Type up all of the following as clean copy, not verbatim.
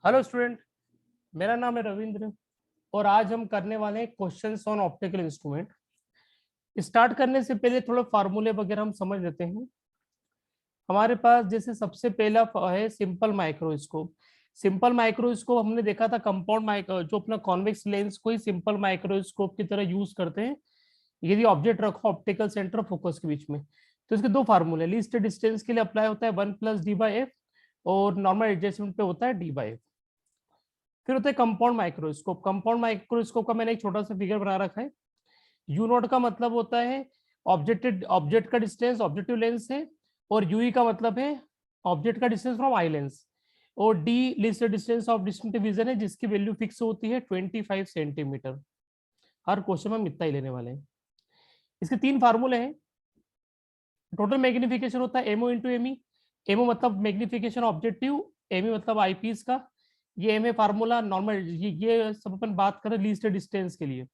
Hello student, मेरा नाम है रविंद्र और आज हम करने वाले हैं questions on optical instrument. Start करने से पहले थोड़ा फार्मूले वगैरह हम समझ लेते हैं। हमारे पास जैसे सबसे पहला है सिंपल माइक्रोस्कोप। सिंपल माइक्रोस्कोप हमने देखा था कंपाउंड माइक्रो जो अपना कॉन्वेक्स लेंस को ही सिंपल माइक्रोस्कोप की तरह यूज करते हैं यदि ऑब्जेक्ट रखो ऑप्टिकल सेंटर फोकस के बीच में। तो इसके दो फार्मूले, लीस्ट डिस्टेंस के लिए अप्लाई होता है 1+d/f और नॉर्मल एडजस्टमेंट पे होता है d/f। फिर होता है कंपाउंड माइक्रोस्कोप। कंपाउंड माइक्रोस्कोप का मैंने एक छोटा सा फिगर बना रखा है। यू नॉट का मतलब होता है ऑब्जेक्ट का डिस्टेंस ऑब्जेक्टिव लेंस से, और यूई का मतलब है ऑब्जेक्ट का डिस्टेंस फ्रॉम आई लेंस, और D list distance of distinctive vision है जिसकी वैल्यू फिक्स होती है 25 सेंटीमीटर। हर क्वेश्चन में हम इतना ही लेने वाले हैं। इसके तीन फार्मूले हैं। टोटल मैग्निफिकेशन होता है एमओ इंटू एमई। एमओ मतलब मैग्निफिकेशन ऑब्जेक्टिव, एमई मतलब आईपीस का। ये एम ए फार्मूला नॉर्मल, ये सब अपन बात करें लीस्ट डिस्टेंस के लिए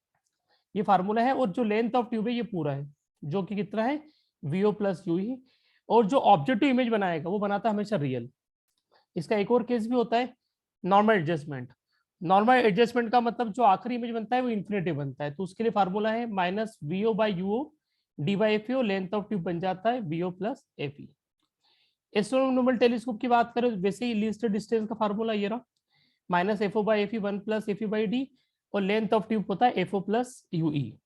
ये फार्मूला है। और जो लेंथ ऑफ ट्यूब है ये पूरा है जो कि कितना है वीओ प्लस यू ही। और जो ऑब्जेक्टिव इमेज बनाएगा वो बनाता है हमेशा रियल। इसका एक और केस भी होता है नॉर्मल एडजस्टमेंट। नॉर्मल एडजस्टमेंट का मतलब जो आखिरी इमेज बनता है वो इन्फिनिटी बनता है, तो उसके लिए फार्मूला है minus VO by UO D by F E, length of tube बन जाता है VO plus F E. Astronomical telescope की बात करें वैसे ही लीस्ट डिस्टेंस का फार्मूला ये रहा, minus F O by F E 1+एफ ई बाई डी, और लेंथ ऑफ ट्यूब होता है F O plus U E.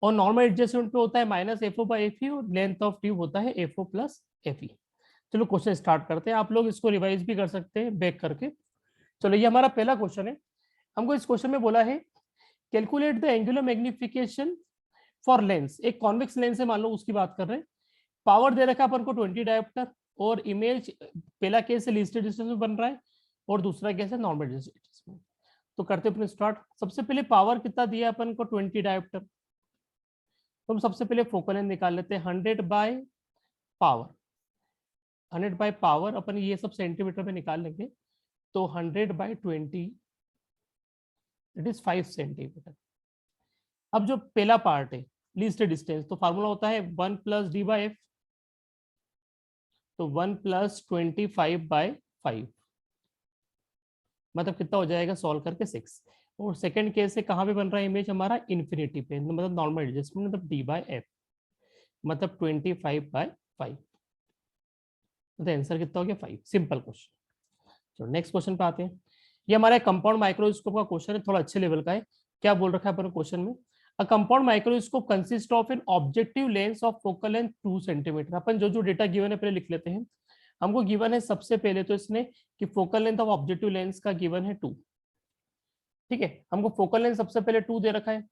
और नॉर्मल एडजस्टमेंट पे होता है minus F O by F E, और लेंथ ऑफ ट्यूब होता है F O plus F E. चलो क्वेश्चन स्टार्ट करते हैं, आप लोग इसको रिवाइज भी कर सकते हैं बैक करके। चलो ये हमारा पहला क्वेश्चन है। हमको इस क्वेश्चन में बोला है calculate the angular magnification for Lenz. एक कॉन्वेक्स लेंस है मान लो, उसकी बात कर रहे हैं। पावर दे रखा है अपन को 20 डायोप्टर, और इमेज पहला केस है लीस्ट डिस्टेंस में बन रहा है और दूसरा केस है नॉर्मल डिस्टेंस में। तो करते अपने स्टार्ट। सबसे पहले पावर कितना दिया अपन को 20 डायोप्टर, तो हम सबसे पहले फोकल लेंथ निकाल लेते हैं 100 बाय पावर। 100 बाय पावर अपन ये सब सेंटीमीटर में निकाल लेंगे, तो 100/20 इट इज 5 सेंटीमीटर। अब जो पहला पार्ट है लीस्ट डिस्टेंस, तो फार्मूला होता है 1+d/f, तो 1+25/5 मतलब कितना हो जाएगा सॉल्व करके 6। और सेकंड केस से कहाँ पे बन रहा है इमेज हमारा इन्फिनिटी पे, मतलब नॉर्मल एडजस्टमेंट, मतलब d/f मतलब 25/5। तो आंसर कितना हो गया 5। Simple question. चलो नेक्स्ट क्वेश्चन पे आते हैं। ये हमारा कंपाउंड माइक्रोस्कोप का क्वेश्चन है, थोड़ा अच्छे लेवल का है। क्या बोल रखा है अपन क्वेश्चन में, a compound microscope consist of an objective lens of focal length 2 centimetre. अपन जो जो डेटा गिवन है पहले लिख लेते हैं। हमको गिवन है सबसे पहले तो इसने कि focal length of objective lens का गिवन है 2। ठीक है, हमको फोकल लेंथ सबसे पहले 2 दे रखा है।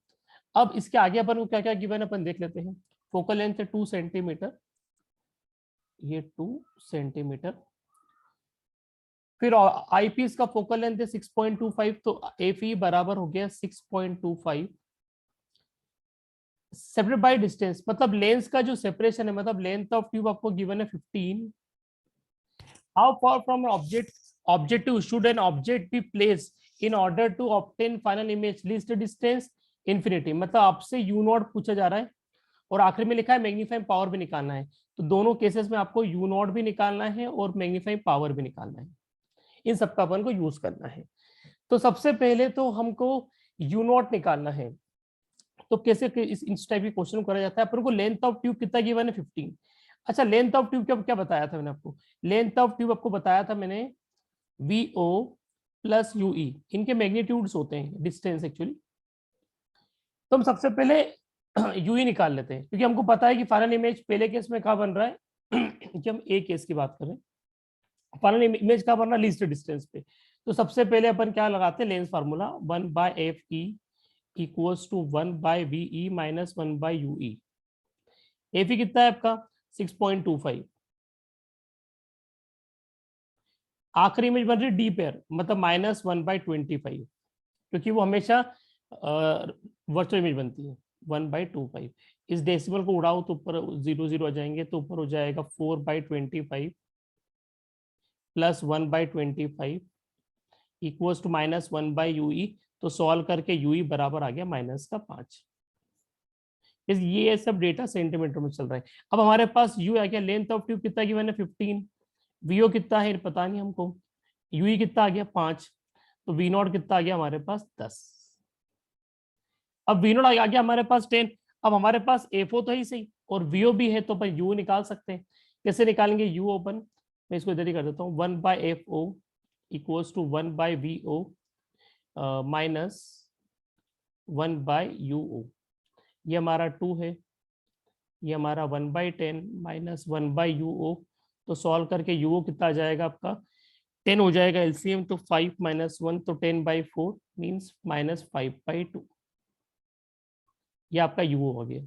अब इसके आगे अपन को क्या क्या गिवन है अपन देख लेते हैं। फोकल लेंथ है 2 सेंटीमीटर, ये 2 सेंटीमीटर। फिर आईपीस का फोकल लेंथ है 6.25, तो एफ ई बराबर हो गया 6.25। सेपरेट बाय डिस्टेंस मतलब लेंस का जो सेपरेशन है, मतलब लेंथ ऑफ ट्यूब आपको गिवन है 15। How far from objective should an object be placed in order to obtain final image least distance infinity. मतलब आपसे यू नॉट पूछा जा रहा है और आखिर में लिखा है मैग्नीफाइंग पावर भी निकालना है। तो दोनों केसेस में आपको यू नॉट भी निकालना है और मैग्नीफाइंग पावर भी निकालना है। इन सबका अपन को यूज करना है। तो सबसे पहले तो हमको यू नॉट निकालना है। तो कैसे इस टाइप के क्वेश्चन करा जाता है। अपन को लेंथ ऑफ ट्यूब कितना गिवन है 15। अच्छा लेंथ ऑफ ट्यूब क्या क्या बताया था मैंने आपको, लेंथ ऑफ ट्यूब आपको बताया था मैंने V O plus U E, इनके मैग्नीट्यूड्स होते हैं डिस्टेंस एक्चुअली। तो हम सबसे पहले यू ई निकाल लेते हैं क्योंकि हमको पता है कि फाइनल इमेज पहले केस में कहाँ बन रहा है कि हम ए केस की बात करें, फाइनल इमेज कहाँ बन रहा है लीस्ट डिस्टेंस पे। तो सबसे पहले अपन क्या लगाते हैं lens formula 1/f(e) equals to 1/ve minus 1/ue। F E कितना है आपका 6.25। आखिरी इमेज बन रही डी पेयर मतलब -1/25, क्योंकि वो हमेशा वर्चुअल इमेज बनती है 1/25। इस डेसिमल को उड़ाओ तो ऊपर 0 0 आ जाएंगे, तो ऊपर हो जाएगा 4/25 प्लस 1/25 इक्वल्स टू -1/ue। तो सॉल्व करके यूई बराबर आ गया -5। ये सब डेटा सेंटीमीटर में चल रहा है। अब हमारे पास यू आ गया, लेंथ ऑफ ट्यूब कितना गिवन है 15, वीओ कितना है पता नहीं हमको, यूई कितना आ गया 5, तो वी नॉट कितना आ गया हमारे पास 10। अब वी नॉट आ गया हमारे पास 10। अब हमारे पास एफओ तो है ही सही और वीओ भी है, तो अपन यू निकाल सकते हैं। कैसे निकालेंगे? यू ओपन, मैं इसको इधर ही कर देता हूँ, 1/FO equals to 1/VO minus 1/UO। ये हमारा 2 है, ये हमारा 1/10 माइनस 1/UO। तो सॉल्व करके यूओ कितना आ जाएगा आपका 10 हो जाएगा एलसीएम, तो 5 माइनस 1 तो 10/4 मीन्स -5/2। ये आपका यूओ हो गया।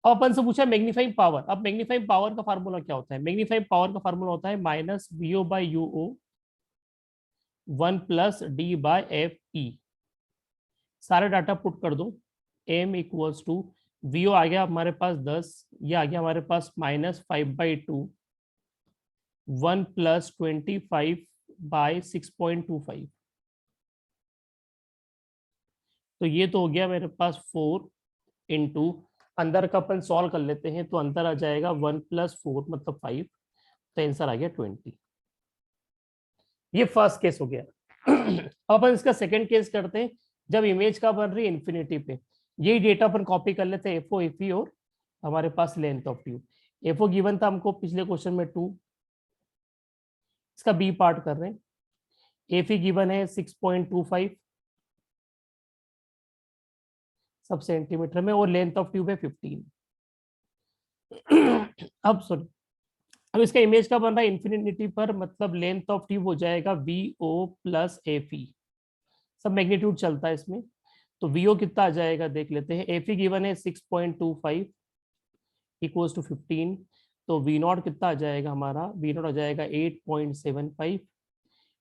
अब अपन से पूछा मैग्नीफाइंग पावर। अब मैग्नीफाइंग पावर का फार्मूला क्या होता है? मैग्नीफाइंग पावर का फार्मूला होता है -VO/UO 1 + D/FE। सारे डाटा पुट कर दो। m इक्वल्स टू वीओ आ गया हमारे पास 10, ये आ गया हमारे पास -5/2 1 + 25/6.25। तो ये तो हो गया मेरे पास 4 इंटू, अंदर का अपन सॉल्व कर लेते हैं, तो अंदर आ जाएगा 1 + 4 मतलब 5, तो आंसर आ गया 20। ये फर्स्ट केस हो गया। अब अपन इसका सेकंड केस करते हैं, जब इमेज का बन रही है इन्फिनिटी पे। यही डेटा अपन कॉपी कर लेते हैं, एफओ एफई और हमारे पास length of tube. FO given था हमको पिछले क्वेश्चन में 2, इसका बी पार्ट कर रहे हैं। एफई गिवन है 6.25 सब सेंटीमीटर में और लेंथ ऑफ ट्यूब है 15। अब सॉरी, अब इसका इमेज का बन रहा है इन्फिनिटी पर, मतलब लेंथ ऑफ ट्यूब हो जाएगा VO + FE। सब मैग्नीट्यूड चलता है इसमें, तो VO कितना आ जाएगा देख लेते हैं। FE गिवन है 6.25 इक्वल्स टू 15, तो V नॉट कितना आ जाएगा हमारा? V नॉट आ जाएगा 8.75।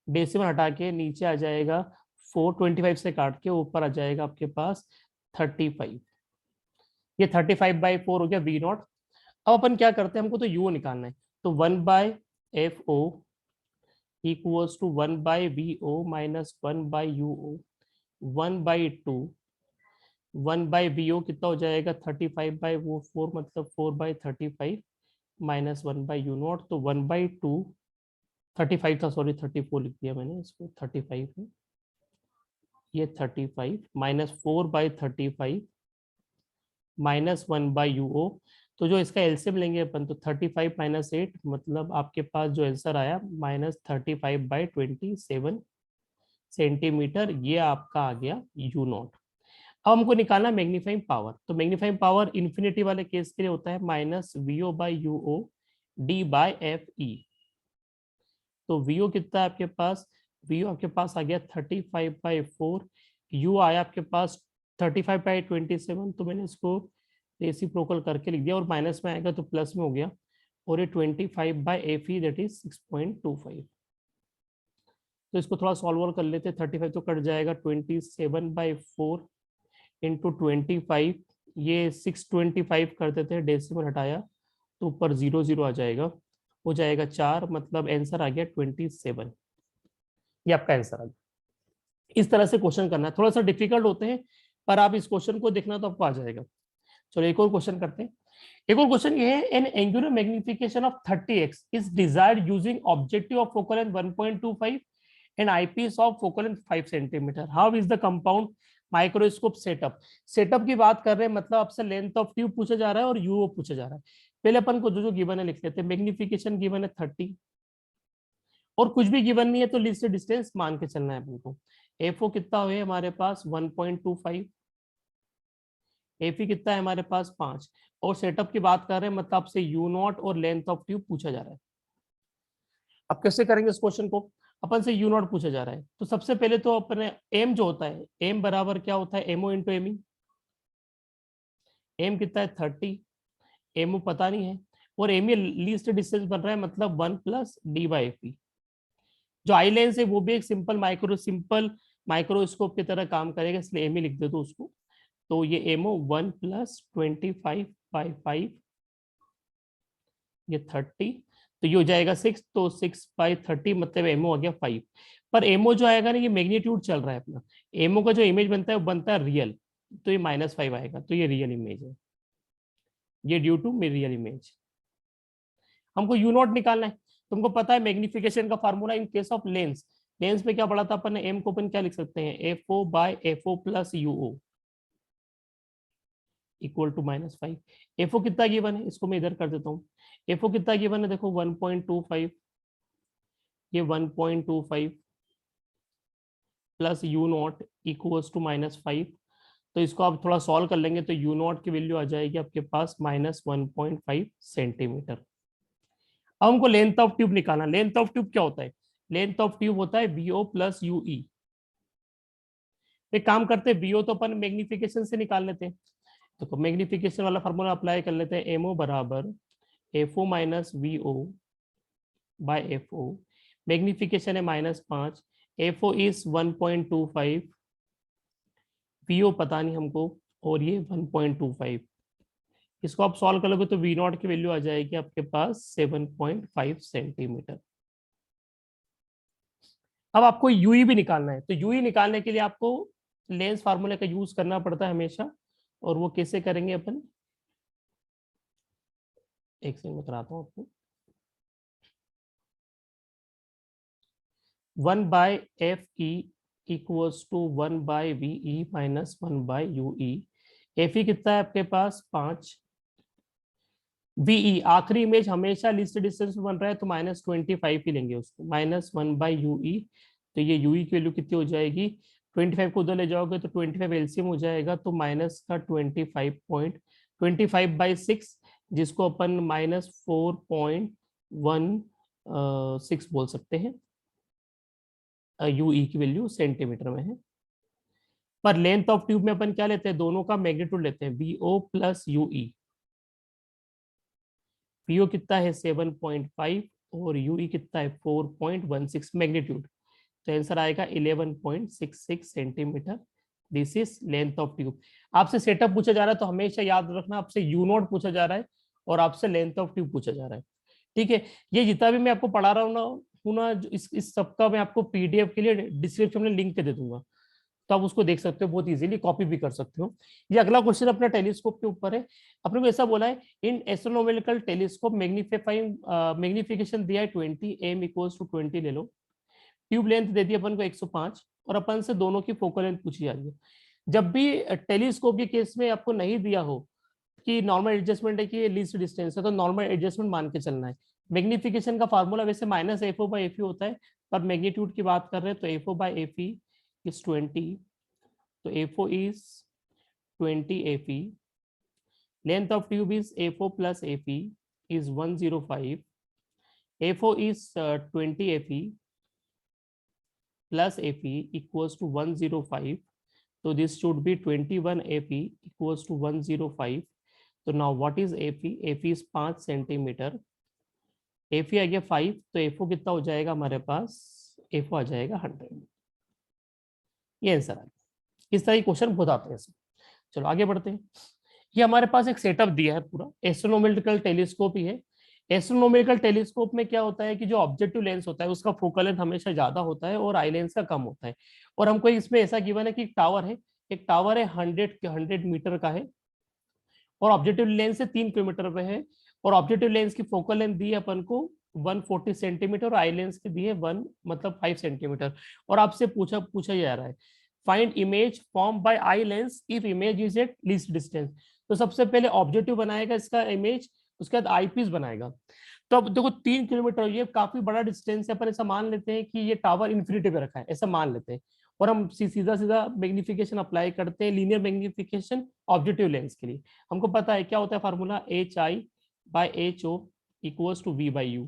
डेसिमल हटा के नीचे आ जाएगा 425 से काट के ऊपर आ जाएगा आपके पास 35। ये 35/4 हो गया V नॉट। अब अपन क्या करते हैं, हमको तो U निकालना है, तो 1/FO equals to 1/VO minus 1/UO 1/2 1/VO कितना हो जाएगा 35/4 मतलब 4/35 माइनस 1/U नॉट, तो 1/2 35 था, सॉरी 34 लिख दिया मैंने, इसको 35 है, ये 35 माइनस 4/35 माइनस 1/UO। तो जो इसका एलसीएम लेंगे अपन, तो 35 माइनस 8 मतलब आपके पास जो आंसर आया -35/27 सेंटीमीटर, ये आपका आ गया यू नॉट। अब हमको निकालना मैग्नीफाइंग पावर, तो मैग्नीफाइंग पावर इन्फिनिटी वाले केस के लिए होता है -VO/UO D/FE। तो VO कितना है आपके पास? VO आपके पास आ गया 35/4, U आया आपके पास 35/27, तो मैंने इसको रेसिप्रोकल करके लिख दिया, और माइनस में आएगा तो प्लस में हो गया, और ये 25/FE दैट इज 6.25। तो इसको थोड़ा सॉल्व कर लेते हैं, 35 तो कट जाएगा, 27/4 इंटू 25, ये 625 कर देते हैं, डेसिमल हटाया तो ऊपर 0 0 आ जाएगा, हो जाएगा 4, मतलब आंसर आ गया 27। ये आपका आंसर आ गया। इस तरह से क्वेश्चन करना है, थोड़ा सा डिफिकल्ट होते हैं, पर आप इस क्वेश्चन को देखना तो आपको आ जाएगा। चलो एक और क्वेश्चन करते हैं। एक और क्वेश्चन ये है, N angular magnification of 30x is desired using objective of focal length 1.25 and eyepiece of focal length 5 centimetre. How is the compound microscope setup? Setup की बात कर रहे हैं, मतलब आपसे लेंथ ऑफ ट्यूब पूछा जा रहा है और यूओ पूछा जा रहा है। पहले अपन को जो जो गिवन है लिख लेते हैं। मैग्निफिकेशन गिवन है 30, और कुछ भी गिवन नहीं है तो लीस्ट डिस्टेंस मान के चलना है अपन को। एफओ कितना है हमारे पास 1.25, एफी कितना है हमारे पास 5, और सेटअप की बात कर रहे हैं, मतलब आपसे यू नॉट और लेंथ ऑफ ट्यूब पूछा जा रहा है। अब कैसे करेंगे इस क्वेश्चन को? अपन से यू नॉट पूछा जा रहा है, तो सबसे पहले तो अपने एम जो होता है, एम बराबर क्या होता है? Ammo into ME. एम कितना है 30, एमओ पता नहीं है, और एमई लीस्ट डिस्टेंस बन रहा है, मतलब 1 + D/FE। जो आई लेंस है वो भी एक सिंपल माइक्रोस्कोप की तरह काम करेगा, इसलिए एमई लिख दे तो उसको। तो ये एमओ 1 + 25/5, ये 30, तो ये हो जाएगा 6, तो 6/30 मतलब एमओ आ गया 5। पर एमओ जो आएगा ना, ये मैग्नीट्यूड चल रहा है अपना, एमओ का जो इमेज बनता है वो बनता है रियल, तो ये -5 आएगा, तो ये रियल इमेज है, ये ड्यू टू रियल इमेज। हमको यू नॉट निकालना है, तुमको पता है मैग्निफिकेशन का formula in case of lens, lens पे क्या पढ़ा था अपन ने, एम को अपन क्या लिख सकते हैं, F O by F O plus U O equal to -5। F O कितना गिवन है, इसको मैं इधर कर देता हूँ। एफओ कितना गिवन है, देखो 1.25, ये 1.25 plus U naught equals to -5। तो इसको आप थोड़ा सॉल्व कर लेंगे तो यू नॉट की वैल्यू आ जाएगी आपके पास -1.5 सेंटीमीटर। अब हमको लेंथ ऑफ ट्यूब निकालना। लेंथ ऑफ ट्यूब क्या होता है, लेंथ ऑफ ट्यूब होता है बीओ प्लस यूई। एक काम करते हैं, बीओ तो अपन मैग्निफिकेशन से निकाल लेते हैं, तो मैग्निफिकेशन वाला फार्मूला अप्लाई कर लेते हैं, एमओ बराबर F O minus V O by F O. Magnification है -5, एफओ इज 1.25, वीओ पता नहीं हमको, और ये 1.25। इसको आप सॉल्व करोगे तो वी नॉट की वैल्यू आ जाएगी आपके पास 7.5 सेंटीमीटर। अब आपको यूई भी निकालना है, तो यूई निकालने के लिए आपको लेंस फार्मूले का यूज करना पड़ता है हमेशा, और वो कैसे करेंगे अपन, एक सेकंड में कराता हूँ आपको। 1/FE equals to 1/VE minus 1/UE। FE कितना है आपके पास 5, VE आखिरी इमेज हमेशा लिस्ट डिस्टेंस में बन रहा है तो -25 ही लेंगे उसको, -1/UE। तो ये UE की वैल्यू कितनी हो जाएगी, 25 को उधर ले जाओगे तो 25 एलसीएम हो जाएगा, तो माइनस का 25/6, जिसको अपन -4.16 बोल सकते हैं। यूई की वैल्यू सेंटीमीटर में है। पर लेंथ ऑफ ट्यूब में अपन क्या लेते हैं, दोनों का मैग्नीट्यूड लेते हैं, बीओ प्लस यूई। बीओ कितना है 7.5 और यूई कितना है 4.16 मैग्नीट्यूड, तो आंसर आएगा 11.66 centimetre. This is length of tube. आपसे सेटअप पूछा जा रहा है तो हमेशा याद रखना, आपसे यू नॉट पूछा जा रहा है और आपसे लेंथ ऑफ ट्यूब पूछा जा रहा है, ठीक है। ये जितना भी मैं आपको पढ़ा रहा हूँ ना, इस सबका मैं आपको पीडीएफ के लिए डिस्क्रिप्शन में लिंक दे दूंगा, तो आप उसको देख सकते हो, बहुत इजीली कॉपी भी कर सकते हो। ये अगला क्वेश्चन अपना टेलीस्कोप के ऊपर है। अपने को ऐसा बोला है, इन एस्ट्रोनॉमिकल टेलीस्कोप मैग्निफिकेशन दिया है 20, एम इक्वल्स टू 20 ले लो। ट्यूब लेंथ दे दी अपन को 105 और अपन से दोनों की फोकल लेंथ पूछी जा रही है। जब भी टेलीस्कोप के केस में आपको नहीं दिया हो कि नॉर्मल एडजस्टमेंट है कि लीस्ट डिस्टेंस है, तो नॉर्मल एडजस्टमेंट मान के चलना है। मैग्निफिकेशन का फार्मूला वैसे -FO/FE होता है, पर मैग्नीट्यूड की बात कर रहे हैं तो FO/FE इज 20, तो FO is 20 FE। Length of tube is FO plus FE is 105, FO is 20 FE plus FE equals to 105. So this should be 21 FE equals to 105. So now what is FE? FE is 5 centimetre. FE आ गया 5, तो FO कितना हो जाएगा हमारे पास, FO आ जाएगा 100। ये answer आ गया। इस तरह के क्वेश्चन बहुत आते हैं इसमें। चलो आगे बढ़ते हैं। ये हमारे पास एक सेटअप दिया है पूरा, एस्ट्रोनॉमिकल टेलीस्कोप ही है। एस्ट्रोनॉमिकल टेलीस्कोप में क्या होता है कि जो ऑब्जेक्टिव लेंस होता है उसका फोकल लेंथ हमेशा ज्यादा होता है और आई लेंस का कम होता है। और हमको इसमें ऐसा गिवन है कि एक टावर है 100 मीटर का है और ऑब्जेक्टिव लेंस से 3 किलोमीटर पे है, और ऑब्जेक्टिव लेंस की फोकल लेंथ दी है अपन को 140 सेंटीमीटर और आई लेंस की दी है 5 सेंटीमीटर। और आपसे पूछा जा रहा है, find image form by eye lens if image is at least distance. तो सबसे पहले ऑब्जेक्टिव बनाएगा इसका इमेज, उसके बाद आई पीस बनाएगा। तो अब देखो 3 किलोमीटर, ये काफी बड़ा डिस्टेंस है, पर ऐसा मान लेते हैं कि ये टावर इन्फिनिटी पे रखा है, ऐसा मान लेते हैं, और हम सीधा सीधा मैग्निफिकेशन अप्लाई करते हैं, लीनियर मैग्निफिकेशन ऑब्जेक्टिव लेंस के लिए। हमको पता है क्या होता है formula, HI/HO equals to V/U।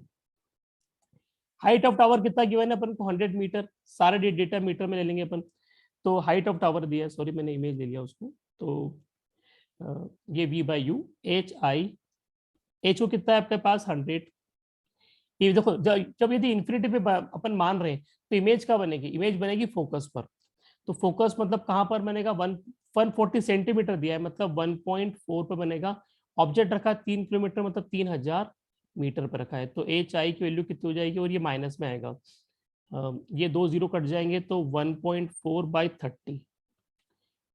Height of tower कितना गिवन है अपन को, 100 मीटर, सारे डेटा मीटर में ले लेंगे अपन। तो हाइट ऑफ टावर दिया है, सॉरी मैंने इमेज ले लिया उसको, तो ये V/U। HO कितना है आपके पास 100। ये देखो जब यदि इन्फिनिटी पे अपन मान रहे हैं तो इमेज क्या बनेगी, इमेज बनेगी फोकस पर। तो फोकस मतलब कहां पर बनेगा, 140 सेंटीमीटर दिया है, मतलब 1.4 पे बनेगा। ऑब्जेक्ट रखा 3 किलोमीटर मतलब 3000 मीटर पर रखा है, तो HI की वैल्यू कितनी हो जाएगी, और ये माइनस में आएगा, ये 2 0 कट जाएंगे तो 1.4/30,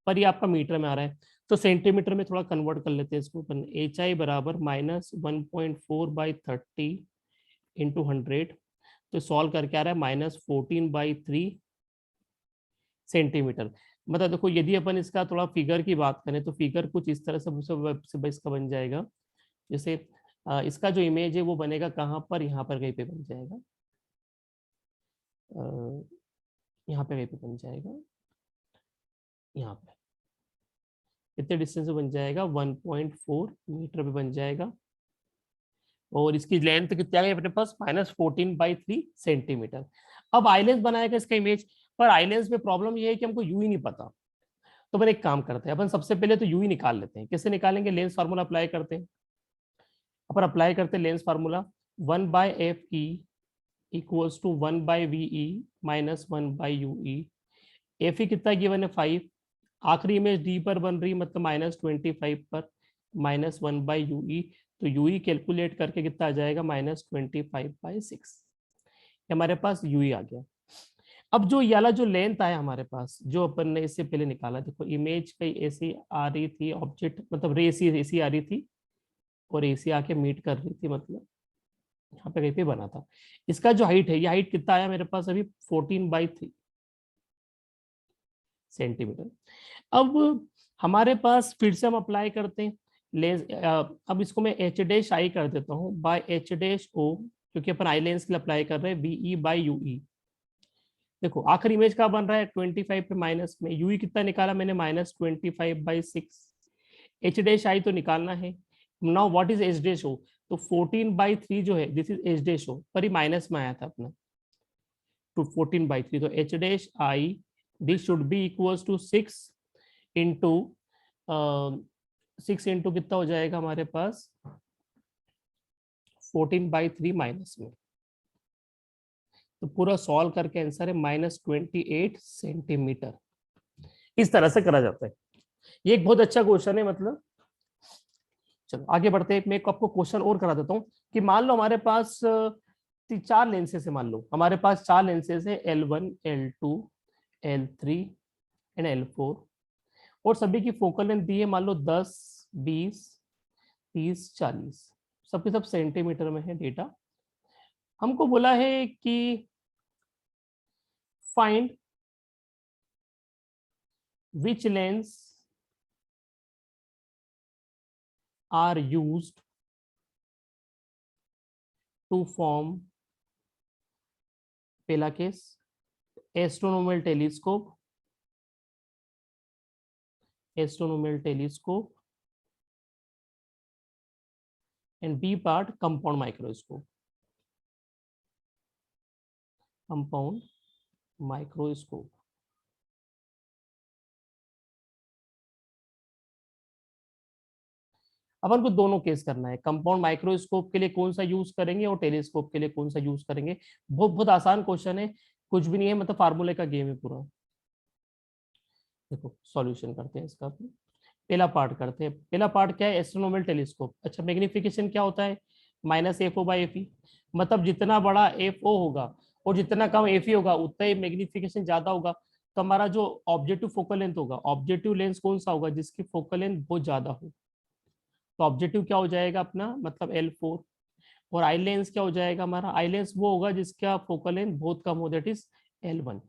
पर ये आपका मीटर में आ रहा है, तो सेंटीमीटर में थोड़ा कन्वर्ट कर लेते हैं इसको अपन। HI बराबर -1.4/30 इंटू 100, तो सॉल्व करके आ रहा है -14/3 सेंटीमीटर। मतलब देखो यदि अपन इसका थोड़ा फिगर की बात करें तो फिगर कुछ इस तरह से इसका बन जाएगा। जैसे इसका जो इमेज है वो बनेगा कहाँ पर, यहाँ पर कहीं पे बन जाएगा, यहाँ पे कहीं पे बन जाएगा, यहाँ पे कितने डिस्टेंस पे बन जाएगा, 1.4 मीटर पे बन जाएगा। और इसकी लेंथ कितनी आ गई अपने पास, -14/3 सेंटीमीटर। अब आइलेंस बनाएगा इसका इमेज, पर आइलेंस में प्रॉब्लम ये है कि हमको यू ही नहीं पता। तो अपन एक काम करते हैं, अपन सबसे पहले तो यू ही निकाल लेते हैं। कैसे निकालेंगे, लेंस फार्मूला अप्लाई करते हैं। अपन अप्लाई करते हैं lens formula, 1/FE equals to 1/VE minus 1/UE। FE कितना गिवन है 5, आखिरी इमेज डी पर बन रही मतलब -25 पर, -1/UE, तो UE कैलकुलेट करके कितना आ जाएगा, -25/6। हमारे पास UE आ गया। अब जो याला जो लेंथ आया हमारे पास, जो अपन ने इससे पहले निकाला, देखो इमेज कहीं ऐसी आ रही थी, ऑब्जेक्ट मतलब रे ऐसी आ रही थी और ऐसी आके मीट कर रही थी, मतलब यहाँ पे कहीं पे बना था। इसका जो हाइट है, ये हाइट कितना आया मेरे पास अभी, 14/3 सेंटीमीटर। अब हमारे पास फिर से हम अप्लाई करते हैं लेंस। अब इसको मैं H' कर देता हूँ बाय H'O, क्योंकि अपन आई लेंस के लिए अप्लाई कर रहे हैं, VE/UE। देखो आखिरी इमेज का बन रहा है 25 पे माइनस में, UE कितना निकाला मैंने, -25/6। H' तो निकालना है। नाउ व्हाट इज H'O, तो 14/3 जो है दिस इज H', पर ही माइनस में आया था अपना, टू 14/3, तो H' this should be equals to 6 into 6 into कितना हो जाएगा हमारे पास, 14/3 माइनस में, तो पूरा सॉल्व करके आंसर है -28 सेंटीमीटर। इस तरह से करा जाता है। ये एक बहुत अच्छा क्वेश्चन है मतलब। चलो आगे बढ़ते हैं, मैं आपको क्वेश्चन और करा देता हूँ कि मान लो हमारे पास 4 लेंसेज है, मान लो हमारे पास 4 लेंसेज है, L1, L2, L3 and L4, और सभी की फोकल लेंथ दी है मान लो 10, 20, 30, 40, सबके सब सेंटीमीटर में है डेटा। हमको बोला है कि find which lens are used to form, पहला case astronomical telescope, astronomical telescope, and B part compound microscope, compound microscope। अपन को दोनों केस करना है, कंपाउंड माइक्रोस्कोप के लिए कौन सा यूज करेंगे और टेलीस्कोप के लिए कौन सा यूज करेंगे। बहुत बहुत आसान क्वेश्चन है, कुछ भी नहीं है, मतलब फार्मूले का गेम है पूरा। देखो सॉल्यूशन करते हैं इसका, पहला पार्ट करते हैं। पहला पार्ट क्या है, एस्ट्रोनोमल टेलीस्कोप। अच्छा, मैग्निफिकेशन क्या होता है, -FO/FE, मतलब जितना बड़ा FO होगा और जितना कम FE होगा उतना ही मैग्निफिकेशन ज्यादा होगा। तो हमारा जो ऑब्जेक्टिव फोकल लेंथ होगा, ऑब्जेक्टिव लेंस कौन सा होगा, जिसकी फोकल लेंथ बहुत ज्यादा हो, तो ऑब्जेक्टिव क्या हो जाएगा अपना, मतलब L4। और आई लेंस क्या हो जाएगा हमारा, आई लेंस वो होगा जिसका फोकल लेंथ बहुत कम हो, दैट इज L1।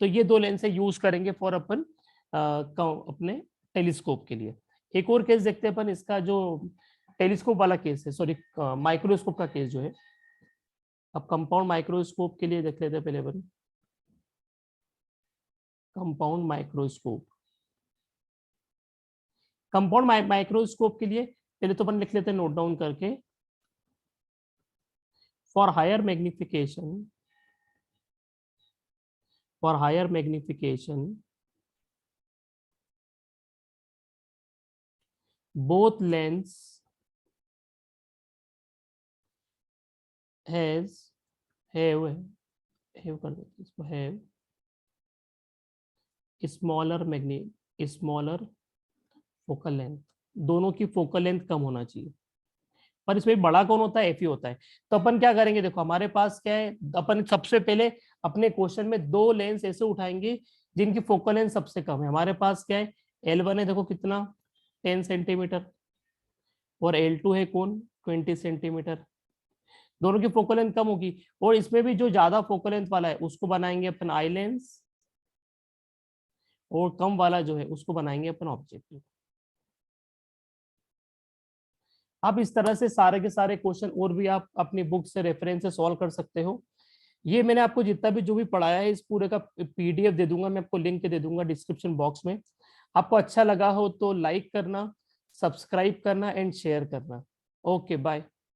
तो ये दो लेंस यूज करेंगे फॉर अपन अपने टेलीस्कोप के लिए। एक और केस देखते हैं अपन, इसका जो टेलीस्कोप वाला केस है, सॉरी माइक्रोस्कोप का केस जो है। अब कंपाउंड माइक्रोस्कोप के लिए देख लेते हैं पहले अपन, कंपाउंड माइक्रोस्कोप। कंपाउंड माइक्रोस्कोप के लिए पहले तो अपन लिख लेते हैं नोट डाउन करके, for higher magnification, for higher magnification both lens have कर देते इसको, have स्मॉलर फोकल लेंथ। दोनों की फोकल लेंथ कम होना चाहिए, पर इसमें बड़ा कौन होता है, FE होता है। तो अपन क्या करेंगे, देखो हमारे पास क्या है, अपन सबसे पहले अपने क्वेश्चन में दो लेंस ऐसे उठाएंगे जिनकी फोकल लेंथ सबसे कम है। हमारे पास क्या है, L1 है देखो कितना, 10 सेंटीमीटर, और L2 है कौन, 20 सेंटीमीटर। दोनों की फोकल लेंथ कम होगी, और इसमें भी जो ज्यादा फोकल लेंथ वाला है उसको बनाएंगे अपन आई लेंस, और कम वाला जो है उसको बनाएंगे अपन ऑब्जेक्टिव। आप इस तरह से सारे के सारे क्वेश्चन और भी आप अपनी बुक से रेफरेंस से सॉल्व कर सकते हो। ये मैंने आपको जितना भी जो भी पढ़ाया है इस पूरे का पीडीएफ दे दूंगा, मैं आपको लिंक दे दूंगा डिस्क्रिप्शन बॉक्स में। आपको अच्छा लगा हो तो लाइक करना, सब्सक्राइब करना एंड शेयर करना। Okay bye.